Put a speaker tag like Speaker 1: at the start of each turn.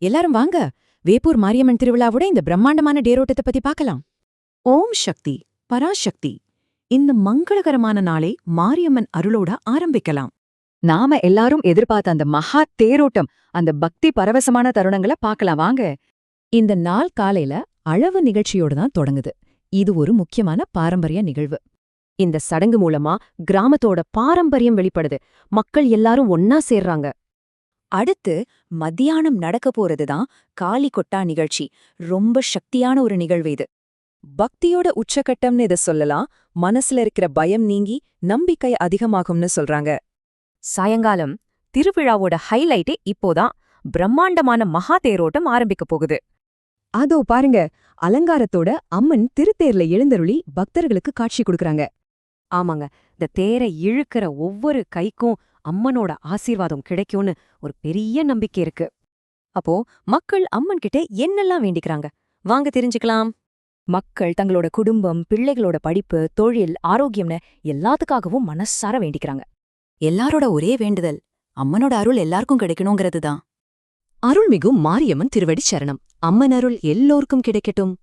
Speaker 1: எல்லாரும் வாங்க, வேப்பூர் மாரியம்மன் திருவிழாவோட இந்த பிரம்மாண்டமான தேரோட்டத்தை பத்தி பார்க்கலாம். ஓம் சக்தி, பராசக்தி. இந்த மங்களகரமான நாளை மாரியம்மன் அருளோட ஆரம்பிக்கலாம்.
Speaker 2: நாம எல்லாரும் எதிர்பார்த்த அந்த மகா தேரோட்டம், அந்த பக்தி பரவசமான தருணங்களை பார்க்கலாம் வாங்க.
Speaker 1: இந்த நாள் காலையில அழகு நிகழ்ச்சியோட தான் தொடங்குது. இது ஒரு முக்கியமான பாரம்பரிய நிகழ்வு. இந்த சடங்கு மூலமா கிராமத்தோட பாரம்பரியம் வெளிப்படுது. மக்கள் எல்லாரும் ஒன்னா சேர்றாங்க. அடுத்து மத்தியானம் நடக்க போறதுதான் காளி கொட்டா நிகழ்ச்சி. ரொம்ப சக்தியான ஒரு நிகழ்வு இது. பக்தியோட உச்சகட்டம்னு இதை சொல்லலாம். மனசுல இருக்கிற பயம் நீங்கி நம்பிக்கை அதிகமாகும்னு சொல்றாங்க. சாயங்காலம் திருவிழாவோட ஹைலைட்டே இப்போதான் பிரம்மாண்டமான மகா தேரோட்டம் ஆரம்பிக்க போகுது. அதோ பாருங்க, அலங்காரத்தோட அம்மன் திருத்தேர்ல எழுந்தருளி பக்தர்களுக்கு காட்சி கொடுக்கறாங்க. ஆமாங்க, இந்த தேரை இழுக்கிற ஒவ்வொரு கைக்கும் அம்மனோட ஆசீர்வாதம் கிடைக்கும்னு ஒரு பெரிய நம்பிக்கை இருக்கு. அப்போ மக்கள் அம்மன் கிட்ட என்னெல்லாம் வேண்டிக்கிறாங்க வாங்க தெரிஞ்சுக்கலாம். மக்கள் தங்களோட குடும்பம், பிள்ளைகளோட படிப்பு, தொழில், ஆரோக்கியம்னு எல்லாத்துக்காகவும் மனசார வேண்டிக்கிறாங்க. எல்லாரோட ஒரே வேண்டுதல் அம்மனோட அருள் எல்லாருக்கும் கிடைக்கணுங்கிறது தான். அருள்மிகு மாரியம்மன் திருவடி சரணம். அம்மன் அருள் எல்லோருக்கும் கிடைக்கட்டும்.